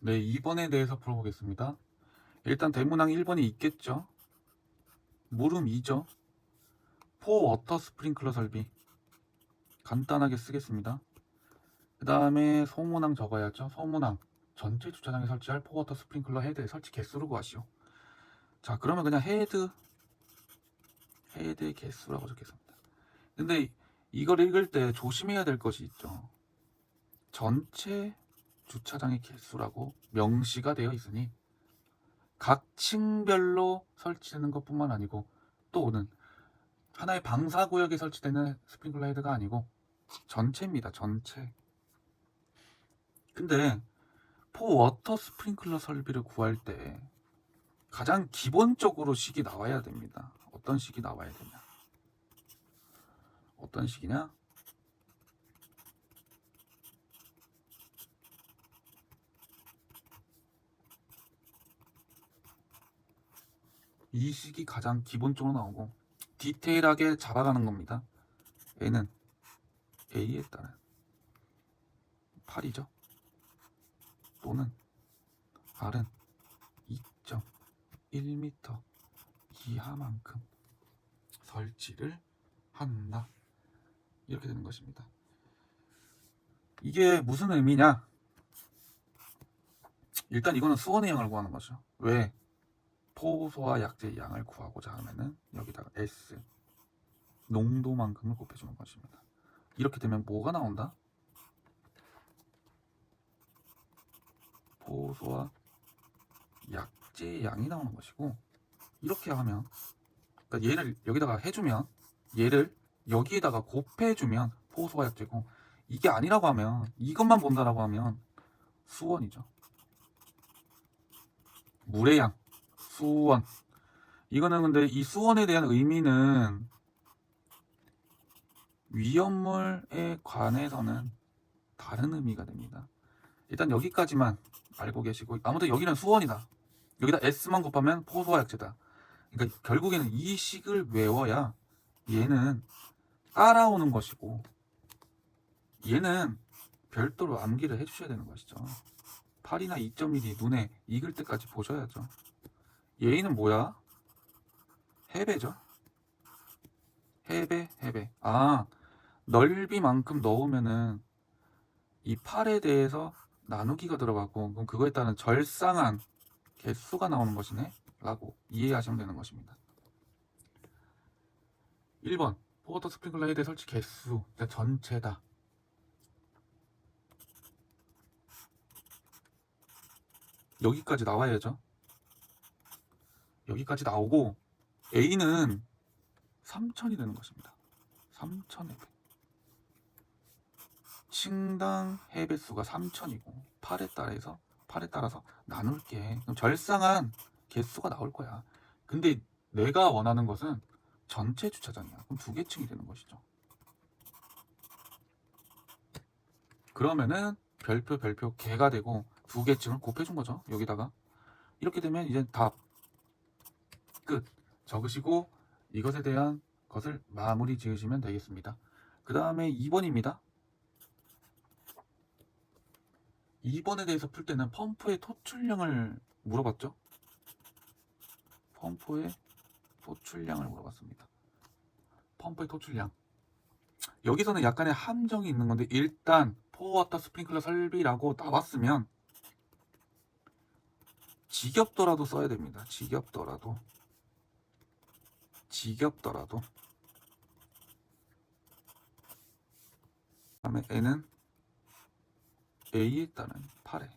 네, 2번에 대해서 풀어보겠습니다. 일단 대문항 1번이 있겠죠. 물음 2죠. 포 워터 스프링클러 설비 간단하게 쓰겠습니다. 그 다음에 소문항 적어야죠. 소문항 전체 주차장에 설치할 포 워터 스프링클러 헤드 설치 개수를 구하시오. 자, 그러면 그냥 헤드의 개수라고 적겠습니다. 근데 이걸 읽을 때 조심해야 될 것이 있죠. 전체 주차장의 개수라고 명시가 되어 있으니 각 층별로 설치되는 것뿐만 아니고 또는 하나의 방사구역에 설치되는 스프링클러 헤드가 아니고 전체입니다. 전체. 근데 포워터 스프링클러 설비를 구할 때 가장 기본적으로 식이 나와야 됩니다. 어떤 식이 나와야 되냐? 어떤 식이냐? 이 식이 가장 기본적으로 나오고 디테일하게 잡아가는 겁니다. N은 A에 따른 8이죠. 또는 R은 2.1m 이하만큼 설치를 한다. 이렇게 되는 것입니다. 이게 무슨 의미냐? 일단 이거는 수원의 양을 구하는 거죠. 왜? 포소와 약재의 양을 구하고자 하면은 여기다가 S 농도만큼을 곱해주는 것입니다. 이렇게 되면 뭐가 나온다? 포소와 약재의 양이 나오는 것이고, 이렇게 하면 그러니까 얘를 여기다가 해주면 얘를 여기에다가 곱해주면 포소와 약재고, 이게 아니라고 하면 이것만 본다라고 하면 수원이죠. 물의 양 수원. 이거는 근데 이 수원에 대한 의미는 위험물에 관해서는 다른 의미가 됩니다. 일단 여기까지만 알고 계시고, 아무튼 여기는 수원이다. 여기다 S만 곱하면 포소와 약재다. 그러니까 결국에는 이 식을 외워야 얘는 따라오는 것이고, 얘는 별도로 암기를 해주셔야 되는 것이죠. 8이나 2.1이 눈에 익을 때까지 보셔야죠. 얘는 뭐야? 해배죠. 해배. 아, 넓이만큼 넣으면은 이 8에 대해서 나누기가 들어가고, 그럼 그거에 따른 절상한 개수가 나오는 것이네 라고 이해하시면 되는 것입니다. 1번 포워터 스프링클러 헤드 설치 개수 전체다. 여기까지 나와야죠. 여기까지 나오고 A는 3000이 되는 것입니다. 3000 해배. 층당 해배수가 3000이고 8에 따라서 나눌게. 그럼 절상한 개수가 나올 거야. 근데 내가 원하는 것은 전체 주차장이야. 그럼 2개 층이 되는 것이죠. 그러면은 별표 개가 되고 2개 층을 곱해준 거죠. 여기다가 이렇게 되면 이제 답 끝 적으시고 이것에 대한 것을 마무리 지으시면 되겠습니다. 그 다음에 2번입니다. 2번에 대해서 풀 때는 펌프의 토출량을 물어봤죠. 펌프의 토출량을 물어봤습니다. 펌프의 토출량. 여기서는 약간의 함정이 있는 건데, 일단 포워터 스프링클러 설비라고 나왔으면 지겹더라도 써야 됩니다. 지겹더라도. 그다음에 N은 A에 따른 8회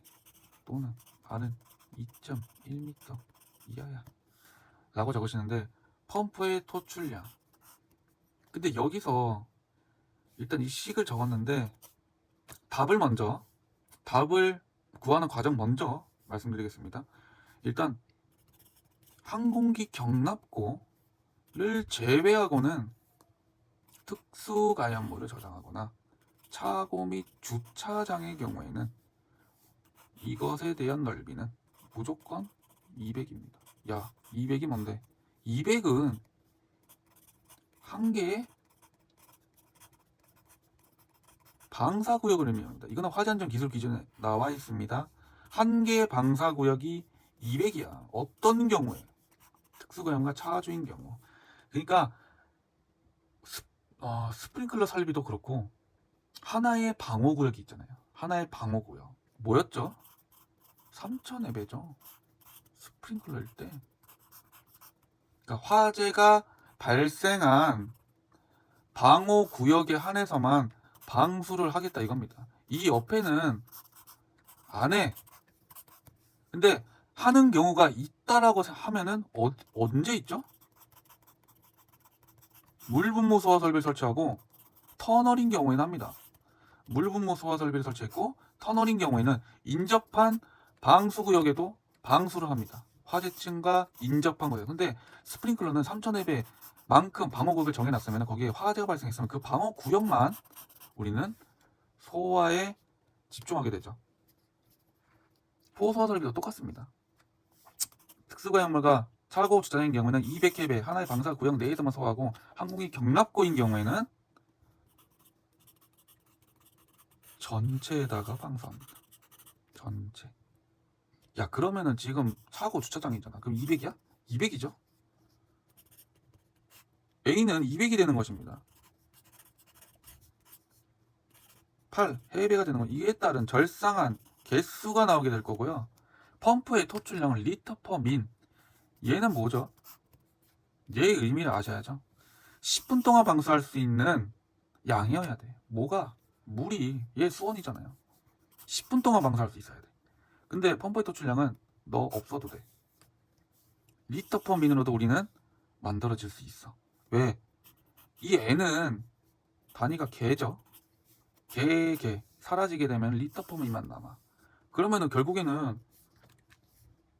또는 R은 2.1m 이하야 라고 적으시는데, 펌프의 토출량. 근데 여기서 일단 이 식을 적었는데 답을 구하는 과정 먼저 말씀드리겠습니다. 일단 항공기 경납고를 제외하고는 특수 가연물을 저장하거나 차고 및 주차장의 경우에는 이것에 대한 넓이는 무조건 200입니다. 야, 200이 뭔데? 200은 한 개의 방사구역을 의미합니다. 이거는 화재안전 기술 기준에 나와 있습니다. 한 개의 방사구역이 200이야. 어떤 경우에? 특수고양과 차주인 경우. 그러니까 스프링클러 설비도 그렇고 하나의 방호구역이 있잖아요. 하나의 방호구역. 뭐였죠? 3000회배죠. 스프링클러일 때. 그러니까 화재가 발생한 방호구역에 한해서만 방수를 하겠다 이겁니다. 이 옆에는 안 해. 근데 하는 경우가 있다라고 하면은 언제 있죠? 물분무 소화 설비를 설치하고 터널인 경우에는 합니다. 물분무 소화 설비를 설치했고 터널인 경우에는 인접한 방수구역에도 방수를 합니다. 화재층과 인접한 거예요. 근데 스프링클러는 3000회배 만큼 방어구역을 정해놨으면 거기에 화재가 발생했으면 그 방어구역만 우리는 소화에 집중하게 되죠. 포소화 설비도 똑같습니다. 특수고약물과 차고 주차장인 경우에는 200회배 하나의 방사구역 내에서만 소화하고 항공기 경납고인 경우에는 전체에다가 방사합니다. 전체. 야 그러면은 지금 차고 주차장이잖아. 그럼 200이야? 200이죠? A는 200이 되는 것입니다. 8. 해외배가 되는 건 이에 따른 절상한 개수가 나오게 될 거고요. 펌프의 토출량은 리터 퍼 민. 얘는 뭐죠? 얘의 의미를 아셔야죠. 10분 동안 방수할 수 있는 양이어야 돼. 뭐가? 물이 얘 수온이잖아요. 10분 동안 방수할 수 있어야 돼. 근데 펌프의 토출량은 너 없어도 돼. 리터 퍼 민으로도 우리는 만들어질 수 있어. 왜? 이 N은 단위가 개죠. 개 사라지게 되면 리터 퍼 민만 남아. 그러면은 결국에는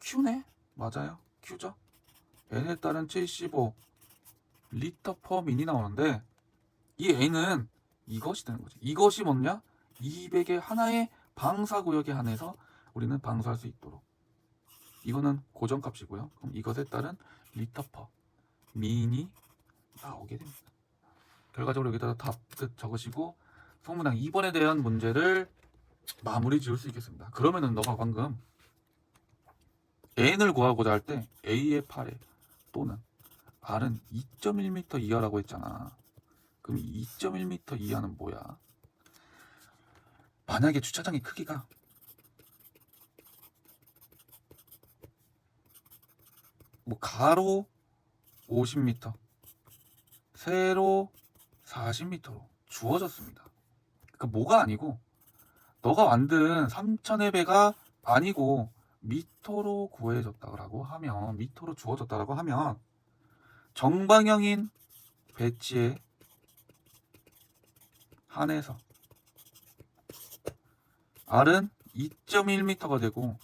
Q네? 맞아요. Q죠. N에 따른 75 리터 퍼 민이 나오는데 이 N은 이것이 되는 거지. 이것이 뭐냐? 200의 하나의 방사구역에 한해서 우리는 방사할 수 있도록. 이거는 고정값이고요. 그럼 이것에 따른 리터 퍼 민이 나오게 됩니다. 결과적으로 여기다가 답 적으시고 성문항 2번에 대한 문제를 마무리 지을 수 있겠습니다. 그러면은 너가 방금 n을 구하고자 할 때 a의 8에 또는 r은 2.1m 이하라고 했잖아. 그럼 2.1m 이하는 뭐야? 만약에 주차장의 크기가 뭐 가로 50m, 세로 40m로 주어졌습니다. 그러니까 뭐가 아니고 너가 만든 3000의 배가 아니고 미터로 구해졌다고 하면 미터로 주어졌다고 하면 정방향인 배치에 한해서 R은 2.1m가 되고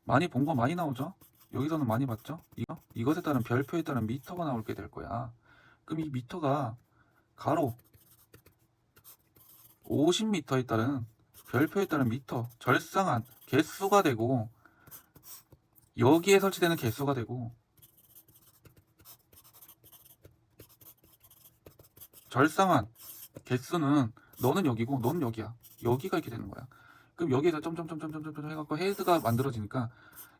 많이 본 거 많이 나오죠? 여기서는 많이 봤죠? 이것에 따른 별표에 따른 미터가 나오게 될 거야. 그럼 이 미터가 가로 50m에 따른 별표에 따른 미터 절상한 개수가 되고 여기에 설치되는 개수가 되고 절상한 개수는 너는 여기고 너는 여기야. 여기가 이렇게 되는 거야. 그럼 여기에서 점점점점점점 해갖고 헤드가 만들어지니까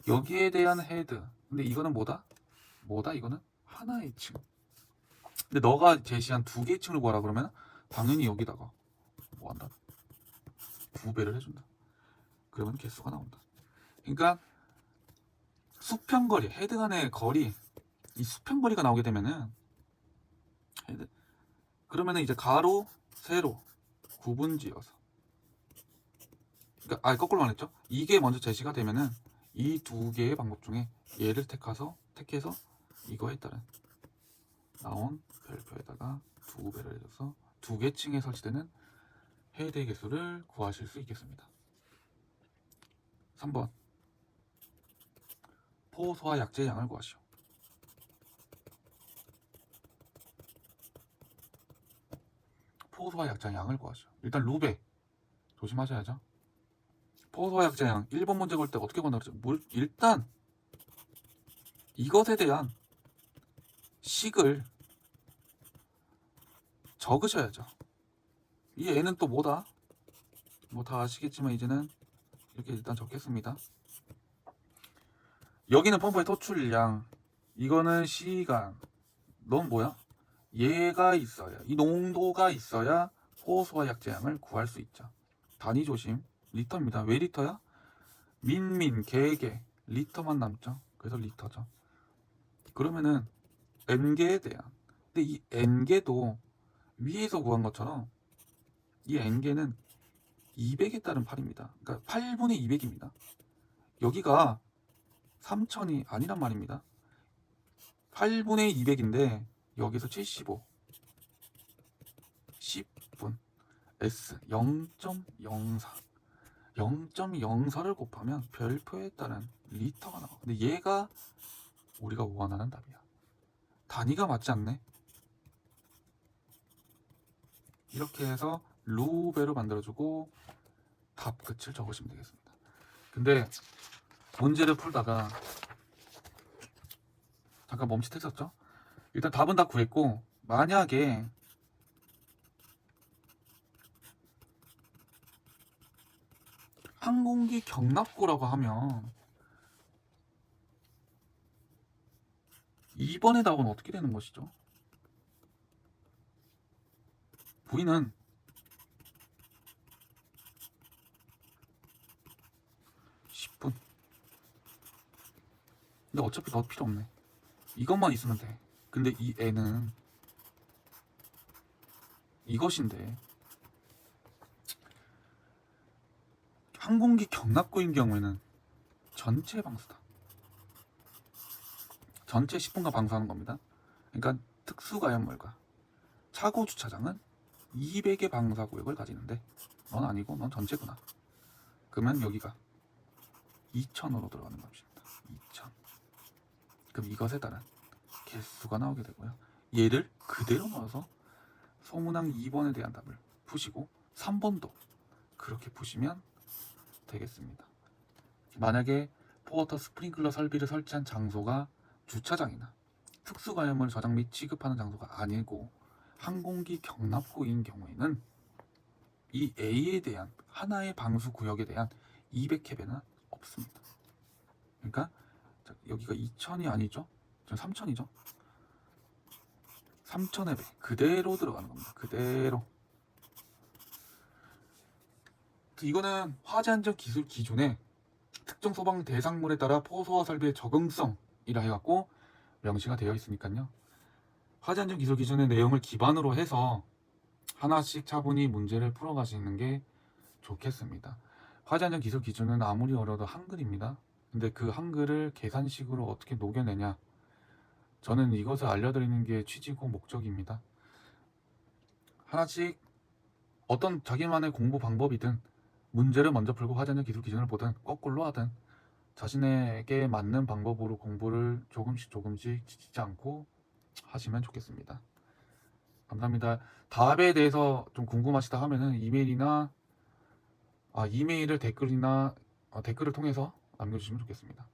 여기에 대한 헤드. 근데 이거는 뭐다? 이거는 하나의 층. 근데 너가 제시한 두 개의 층을 구하라 그러면 당연히 여기다가 뭐 한다? 2배를 해준다. 그러면 개수가 나온다. 그러니까 수평거리, 헤드 간의 거리, 이 수평거리가 나오게 되면은 헤드, 그러면은 이제 가로, 세로 구분지어서 그러니까 거꾸로 말했죠. 이게 먼저 제시가 되면은 이 두 개의 방법 중에 얘를 택해서 이거에 따른 나온 별표에다가 2배를 해줘서 두 개 층에 설치되는 헤드의 개수를 구하실 수 있겠습니다. 3번 포소와 약재의 양을 구하시오. 포소와 약재의 양을 구하시오. 일단 루베 조심하셔야죠. 포소와 약재의 양 1번 문제 볼 때 어떻게 구한다고 그러죠? 일단 이것에 대한 식을 적으셔야죠. 이 애는 또 뭐다? 뭐 다 아시겠지만 이제는 이렇게 일단 적겠습니다. 여기는 펌프의 토출량, 이거는 시간. 넌 뭐야? 얘가 있어야, 이 농도가 있어야 호소와 약제량을 구할 수 있죠. 단위 조심. 리터입니다. 왜 리터야? 민민, 개개, 리터만 남죠. 그래서 리터죠. 그러면은 n개에 대한, 근데 이 n개도 위에서 구한 것처럼 이 n개는 200에 따른 8입니다. 그러니까 8분의 200입니다. 여기가 3000이 아니란 말입니다. 8분의 200인데 여기서 75, 10분, S 0.04, 0.04를 곱하면 별표에 따른 리터가 나와. 근데 얘가 우리가 원하는 답이야. 단위가 맞지 않네. 이렇게 해서 루베로 만들어주고 답 끝을 적으시면 되겠습니다. 근데 문제를 풀다가 잠깐 멈칫했었죠. 일단 답은 다 구했고, 만약에 항공기 경납고라고 하면 2번의 답은 어떻게 되는 것이죠? V는 10분. 근데 어차피 넣을 필요 없네. 이것만 있으면 돼. 근데 이 N은 이것인데, 항공기 경납고인 경우에는 전체 방수다. 전체 10분간 방수하는 겁니다. 그러니까 특수가연물과 차고 주차장은 200의 방사 구역을 가지는데 넌 아니고 넌 전체구나. 그러면 여기가 2000으로 들어가는 것입니다. 2000. 그럼 이것에 따른 개수가 나오게 되고요. 얘를 그대로 넣어서 소문항 2번에 대한 답을 푸시고 3번도 그렇게 푸시면 되겠습니다. 만약에 포워터 스프링클러 설비를 설치한 장소가 주차장이나 특수가염을 저장 및 취급하는 장소가 아니고 항공기 경납고인 경우에는 이 A에 대한 하나의 방수 구역에 대한 200캡에는 없습니다. 그러니까 여기가 2000이 아니죠? 3000이죠? 3000의 배 그대로 들어가는 겁니다. 그대로. 이거는 화재안전 기술 기준에 특정 소방 대상물에 따라 포소화 설비의 적응성이라 해갖고 명시가 되어 있으니까요. 화재안전 기술 기준의 내용을 기반으로 해서 하나씩 차분히 문제를 풀어가시는 게 좋겠습니다. 화재안전 기술 기준은 아무리 어려도 한글입니다. 근데 그 한글을 계산식으로 어떻게 녹여내냐, 저는 이것을 알려드리는 게 취지고 목적입니다. 하나씩 어떤 자기만의 공부 방법이든 문제를 먼저 풀고 화재안전 기술 기준을 보든 거꾸로 하든 자신에게 맞는 방법으로 공부를 조금씩 지치지 않고 하시면 좋겠습니다. 감사합니다. 답에 대해서 좀 궁금하시다 하면은 이메일을 댓글을 통해서 남겨주시면 좋겠습니다.